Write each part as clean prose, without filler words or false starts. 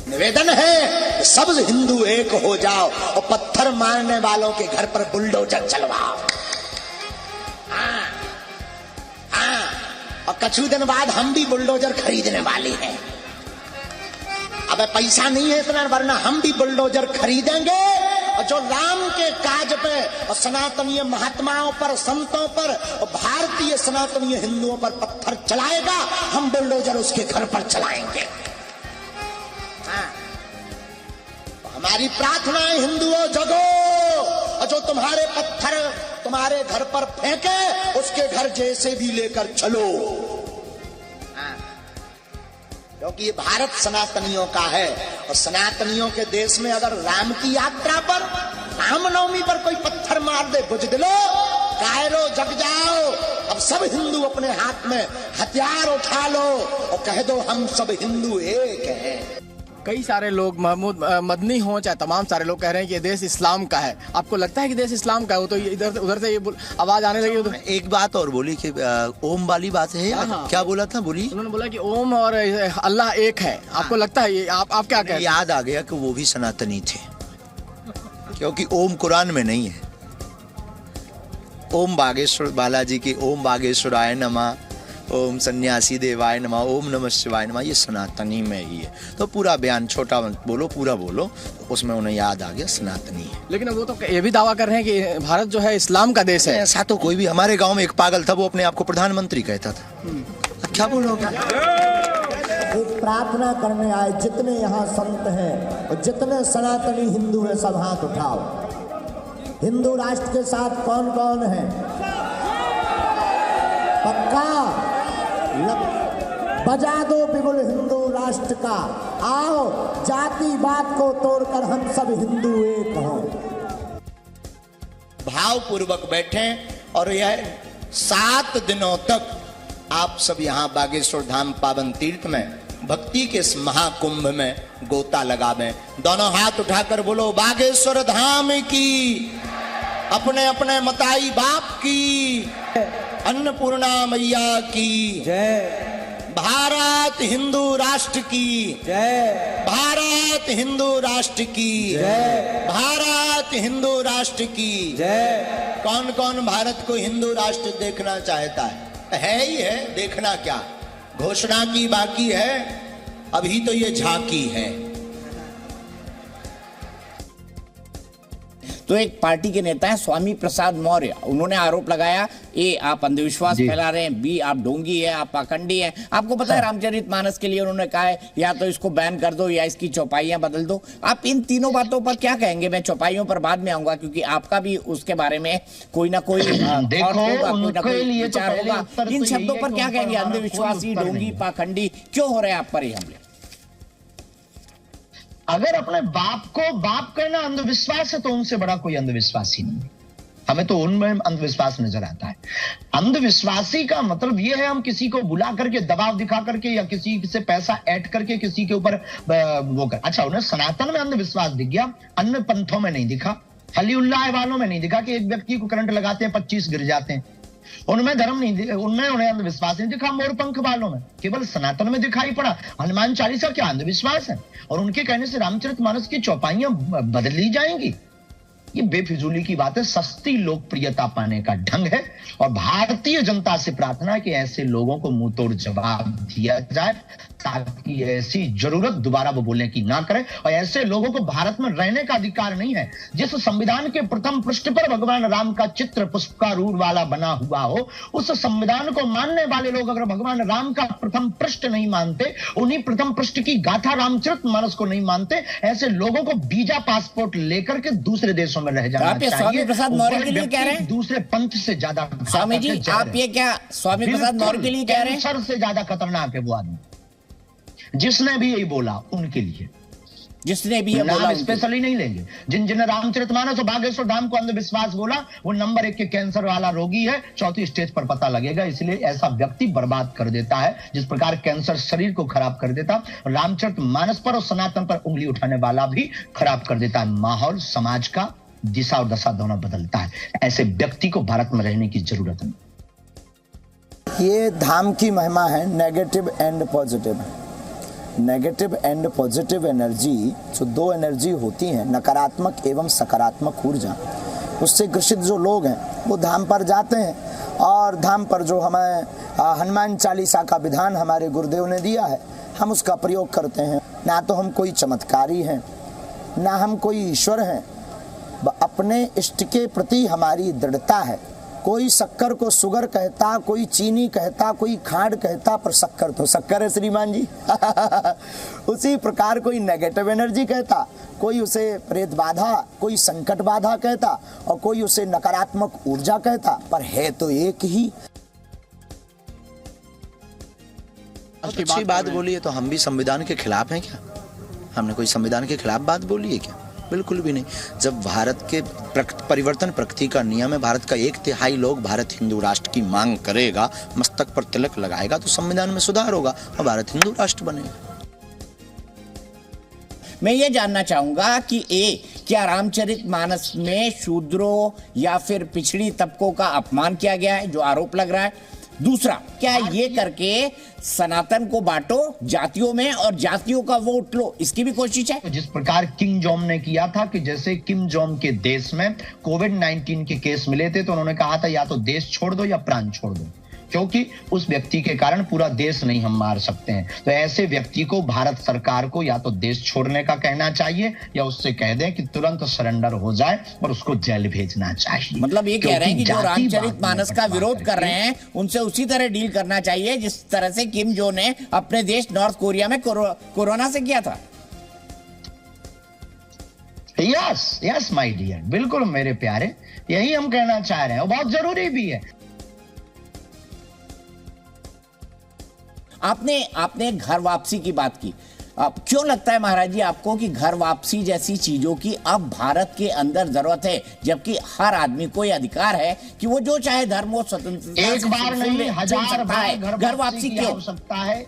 निवेदन है सब हिंदू एक हो जाओ और पत्थर मारने वालों के घर पर बुलडोजर चलवाओ। और कुछ दिन बाद हम भी बुलडोजर खरीदने वाले हैं। अब पैसा नहीं है इतना, वरना हम भी बुलडोजर खरीदेंगे और जो राम के काज पे और सनातनीय महात्माओं पर, संतों पर और भारतीय सनातनीय हिंदुओं पर पत्थर चलाएगा, हम बुलडोजर उसके घर पर चलाएंगे। हमारी प्रार्थना है हिंदुओं जगो, और जो तुम्हारे पत्थर तुम्हारे घर पर फेंके उसके घर जैसे भी लेकर चलो, क्योंकि ये भारत सनातनियों का है। और सनातनियों के देश में अगर राम की यात्रा पर, रामनवमी पर कोई पत्थर मार दे, बुझदिलो कायरो जग जाओ। अब सब हिंदू अपने हाथ में हथियार उठा लो और कह दो हम सब हिंदू एक हैं। कई सारे लोग, महमूद मदनी हो चाहे तमाम सारे लोग कह रहे हैं कि ये देश इस्लाम का है। आपको लगता है कि देश इस्लाम का है? वो तो इधर उधर से ये आवाज आने लगी। तो एक बात और बोली कि ओम वाली बात है। हाँ। क्या बोला था? बोली उन्होंने बोला कि ओम और अल्लाह एक है। आपको लगता है ये? आप क्या कहते हैं? याद आ गया कि वो भी सनातनी थे, क्योंकि ओम कुरान में नहीं है। ओम बागेश्वर बालाजी की ओम बागेश्वराय नमः, ओम सन्यासी देवाय नमः, ओम नमः शिवाय नमः, ये सनातनी में ही है। तो पूरा बयान छोटा बोलो, पूरा बोलो, उसमें उन्हें याद आ गया सनातनी है। लेकिन वो तो ये भी दावा कर रहे हैं कि भारत जो है इस्लाम का देश है। ऐसा तो कोई भी, हमारे गांव में एक पागल था, वो अपने आप को प्रधानमंत्री कहता था। क्या बोलोगे? एक प्रार्थना करने आए जितने यहाँ संत हैं और जितने सनातनी हिंदू हैं, सब हाथ उठाओ। हिंदू राष्ट्र के साथ कौन कौन है? पक्का बजा दो बिगुल हिंदू राष्ट्र का। आओ जाति बात को तोड़कर हम सब हिंदू एक हों। भाव पूर्वक बैठे और यह 7 दिनों तक आप सब यहाँ बागेश्वर धाम पावन तीर्थ में भक्ति के इस महाकुंभ में गोता लगावें। दोनों हाथ उठाकर बोलो बागेश्वर धाम की, अपने अपने मताई बाप की, अन्नपूर्णा मैया की जय, भारत हिंदू राष्ट्र की जय, भारत हिंदू राष्ट्र की जय, भारत हिंदू राष्ट्र की जय। कौन कौन भारत को हिंदू राष्ट्र देखना चाहता है ही है, देखना क्या, घोषणा की बाकी है, अभी तो ये झांकी है। तो एक पार्टी के नेता हैं स्वामी प्रसाद मौर्य, उन्होंने आरोप लगाया ए आप अंधविश्वास फैला रहे हैं, बी आप ढोंगी है, आप पाखंडी है। आपको पता है रामचरितमानस के लिए उन्होंने कहा है या तो इसको बैन कर दो या इसकी चौपाइयां बदल दो। आप इन तीनों बातों पर क्या कहेंगे? मैं चौपाइयों पर बाद में आऊंगा, क्योंकि आपका भी उसके बारे में कोई ना कोई विचार होगा। इन शब्दों पर क्या कहेंगे? अंधविश्वासी, ढोंगी, पाखंडी क्यों हो रहे हैं आप पर ये हमले? अगर अपने बाप को बाप कहना अंधविश्वास है तो उनसे बड़ा कोई अंधविश्वास ही नहीं। हमें तो उनमें अंधविश्वास नजर आता है। अंधविश्वासी का मतलब यह है हम किसी को बुला करके, दबाव दिखा करके या किसी से पैसा ऐड करके किसी के ऊपर वो कर। अच्छा, उन्हें सनातन में अंधविश्वास दिख गया, अन्य पंथों में नहीं दिखा, हलीउल्लाह वालों में नहीं दिखा कि एक व्यक्ति को करंट लगाते हैं 25 गिर जाते हैं। उनमें धर्म नहीं, उनमें उन्हें अंधविश्वास नहीं दिखा। मोरपंख वालों में, केवल सनातन में दिखाई पड़ा। हनुमान चालीसा क्या अंधविश्वास है? और उनके कहने से रामचरितमानस की चौपाइयां बदल ली जाएंगी? ये बेफिजूली की बात है, सस्ती लोकप्रियता पाने का ढंग है। और भारतीय जनता से प्रार्थना है कि ऐसे लोगों को मुंह तोड़ जवाब दिया जाए, ताकि ऐसी जरूरत दोबारा वो बोलने की ना करें। और ऐसे लोगों को भारत में रहने का अधिकार नहीं है। जिस संविधान के प्रथम पृष्ठ पर भगवान राम का चित्र पुष्पारूढ़ वाला बना हुआ हो, उस संविधान को मानने वाले लोग अगर भगवान राम का प्रथम पृष्ठ नहीं मानते, उन्हीं प्रथम पृष्ठ की गाथा रामचरितमानस को नहीं मानते, ऐसे लोगों को वीजा पासपोर्ट लेकर के दूसरे देशों में रह जाना चाहिए। स्वामी प्रसाद मौर्य के लिए कह रहे हैं? दूसरे पंथ से ज्यादा स्वामी जी, आप ये क्या स्वामी प्रसाद मौर्य के लिए कह रहे हैं? कैंसर से ज्यादा खतरनाक है वो आदमी, जिसने भी यही बोला उनके लिए, जिसने भी नाम स्पेशली नहीं लेंगे। जिन रामचरितमानस और बागेश्वर धाम को अंधविश्वास बोला, वो नंबर 1 के कैंसर वाला रोगी है, चौथी स्टेज पर पता लगेगा। इसलिए ऐसा व्यक्ति बर्बाद कर देता है, जिस प्रकार कैंसर शरीर को खराब कर देता, रामचरितमानस पर और सनातन पर उंगली उठाने वाला भी खराब कर देता है। माहौल, समाज का दिशा और दशा दोनों बदलता है। ऐसे व्यक्ति को भारत में रहने की जरूरत है। ये धाम की महिमा है, negative and positive. Negative and positive energy, जो दो एनर्जी होती हैं, नकारात्मक एवं सकारात्मक ऊर्जा, उससे ग्रसित जो लोग हैं वो धाम पर जाते हैं। और धाम पर जो हमें हनुमान चालीसा का विधान हमारे गुरुदेव ने दिया है, हम उसका प्रयोग करते हैं। ना तो हम कोई चमत्कारी हैं, ना हम कोई ईश्वर हैं, अपने इष्ट के प्रति हमारी दृढ़ता है। कोई शक्कर को शुगर कहता, कोई चीनी कहता, कोई खांड कहता, पर शक्कर तो शक्कर है श्रीमान जी। उसी प्रकार कोई नेगेटिव एनर्जी कहता, कोई उसे प्रेत बाधा, कोई संकट बाधा कहता, और कोई उसे नकारात्मक ऊर्जा कहता, पर है तो एक ही। अच्छी बात बोली है। तो हम भी संविधान के खिलाफ हैं क्या? हमने कोई संविधान के खिलाफ बात बोली है क्या? बिल्कुल भी नहीं। जब भारत के परिवर्तन प्रगति का नियम है, भारत का 1/3 लोग भारत हिंदू राष्ट्र की मांग करेगा, मस्तक पर तिलक लगाएगा, तो संविधान में सुधार होगा और भारत हिंदू राष्ट्र बनेगा। मैं ये जानना चाहूंगा कि क्या रामचरितमानस में शूद्रों या फिर पिछड़ी तबकों का अपमान किया गया है, जो आरोप लग रहा है? दूसरा, क्या ये करके सनातन को बांटो जातियों में और जातियों का वोट लो, इसकी भी कोशिश है? जिस प्रकार किम जोंग ने किया था कि जैसे किम जोंग के देश में कोविड-19 के केस मिले थे, तो उन्होंने कहा था या तो देश छोड़ दो या प्राण छोड़ दो, क्योंकि उस व्यक्ति के कारण पूरा देश नहीं हम मार सकते हैं। तो ऐसे व्यक्ति को भारत सरकार को या तो देश छोड़ने का कहना चाहिए या उससे कह दें कि तुरंत सरेंडर हो जाए और उसको जेल भेजना चाहिए। मतलब ये कह रहे हैं कि जो रामचरितमानस का विरोध कर रहे हैं उनसे उसी तरह डील करना चाहिए जिस तरह से किम जो ने अपने देश नॉर्थ कोरिया में कोरोना से किया था। यस माय डियर, बिल्कुल मेरे प्यारे, यही हम कहना चाह रहे हैं और बहुत जरूरी भी है। आपने घर वापसी की बात की। क्यों लगता है महाराज जी आपको कि घर वापसी जैसी चीजों की अब भारत के अंदर जरूरत है, जबकि हर आदमी को यह अधिकार है कि वो जो चाहे धर्म वो स्वतंत्रता एक बार नहीं 1000 बार घर वापसी की आवश्यकता है।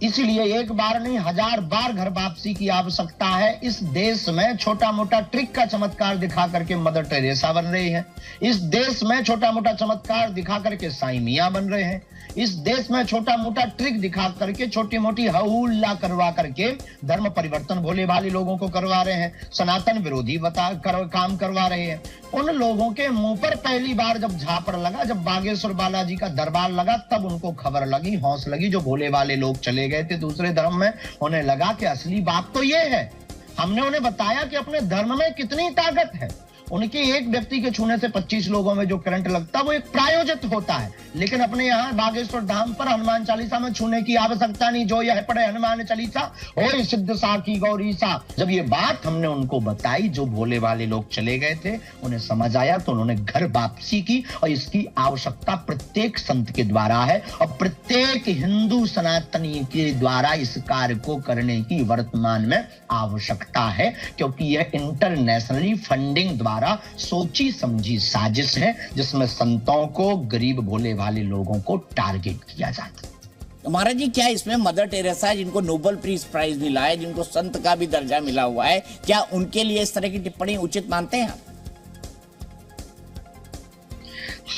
इसलिए एक बार नहीं 1000 बार घर वापसी की आवश्यकता है। इस देश में छोटा मोटा ट्रिक का चमत्कार दिखा करके मदर टेरेसा बन रही है। इस देश में छोटा मोटा चमत्कार दिखा करके साईं मियां बन रहे हैं। इस देश में छोटा मोटा ट्रिक दिखा करके छोटी मोटी हहुल्ला करवा करके धर्म परिवर्तन भोले भाले लोगों को करवा रहे हैं, सनातन विरोधी काम करवा रहे हैं। उन लोगों के मुंह पर पहली बार जब झापड़ लगा, जब बागेश्वर बालाजी का दरबार लगा, तब उनको खबर लगी, हौस लगी। जो भोले वाले लोग चले गए थे दूसरे धर्म में, उन्हें लगा कि असली बात तो ये है। हमने उन्हें बताया कि अपने धर्म में कितनी ताकत है। उनके एक व्यक्ति के छूने से 25 लोगों में जो करंट लगता है वो एक प्रायोजित होता है, लेकिन अपने यहाँ बागेश्वर धाम पर हनुमान चालीसा में छूने की आवश्यकता नहीं। जो यह पढ़े हनुमान चालीसा ओए सिद्ध साखी गौरी सा। जब ये बात हमने उनको बताई, जो भोले वाले लोग चले गए थे, उन्हें समझ आया, तो उन्होंने घर वापसी की। और इसकी आवश्यकता प्रत्येक संत के द्वारा है और प्रत्येक हिंदू सनातनी के द्वारा इस कार्य को करने की वर्तमान में आवश्यकता है, क्योंकि यह इंटरनेशनली फंडिंग द्वारा सोची समझी साजिश है, जिसमें संतों को, गरीब भोले वाले लोगों को टारगेट किया जाता है। महाराज जी, क्या इसमें मदर टेरेसा, जिनको नोबेल पीस प्राइज मिला है, जिनको संत का भी दर्जा मिला हुआ है, क्या उनके लिए इस तरह की टिप्पणी उचित मानते हैं?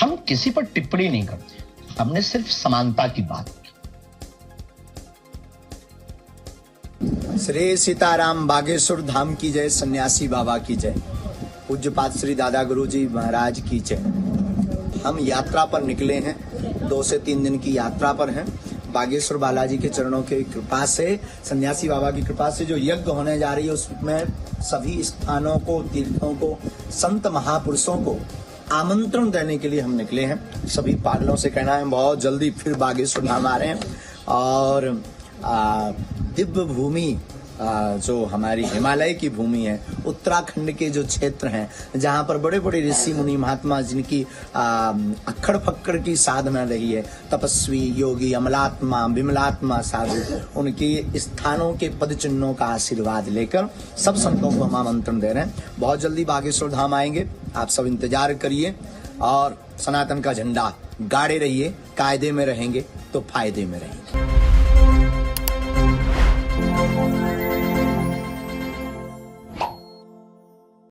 हम किसी पर टिप्पणी नहीं करते, हमने सिर्फ समानता की बात की। श्री सीताराम बागेश्वर धाम की जय, सन्यासी बाबा की जय, पूज्यपाद श्री दादा गुरुजी महाराज की जय। हम यात्रा पर निकले हैं, 2 से 3 दिन की यात्रा पर हैं। बागेश्वर बालाजी के चरणों की कृपा से, सन्यासी बाबा की कृपा से जो यज्ञ होने जा रही है, उसमें सभी स्थानों को, तीर्थों को, संत महापुरुषों को आमंत्रण देने के लिए हम निकले हैं। सभी पागलों से कहना है बहुत जल्दी फिर बागेश्वर धाम आ रहे हैं। और दिव्य भूमि जो हमारी हिमालय की भूमि है, उत्तराखंड के जो क्षेत्र हैं, जहाँ पर बड़े बड़े ऋषि मुनि महात्मा, जिनकी अक्खड़ फक्कड़ की साधना रही है, तपस्वी योगी अमलात्मा विमलात्मा साधु, उनकी स्थानों के पद चिन्हों का आशीर्वाद लेकर सब संतों को हम आमंत्रण दे रहे हैं। बहुत जल्दी बागेश्वर धाम आएंगे, आप सब इंतजार करिए और सनातन का झंडा गाड़े रहिए। कायदे में रहेंगे तो फायदे में रहेंगे।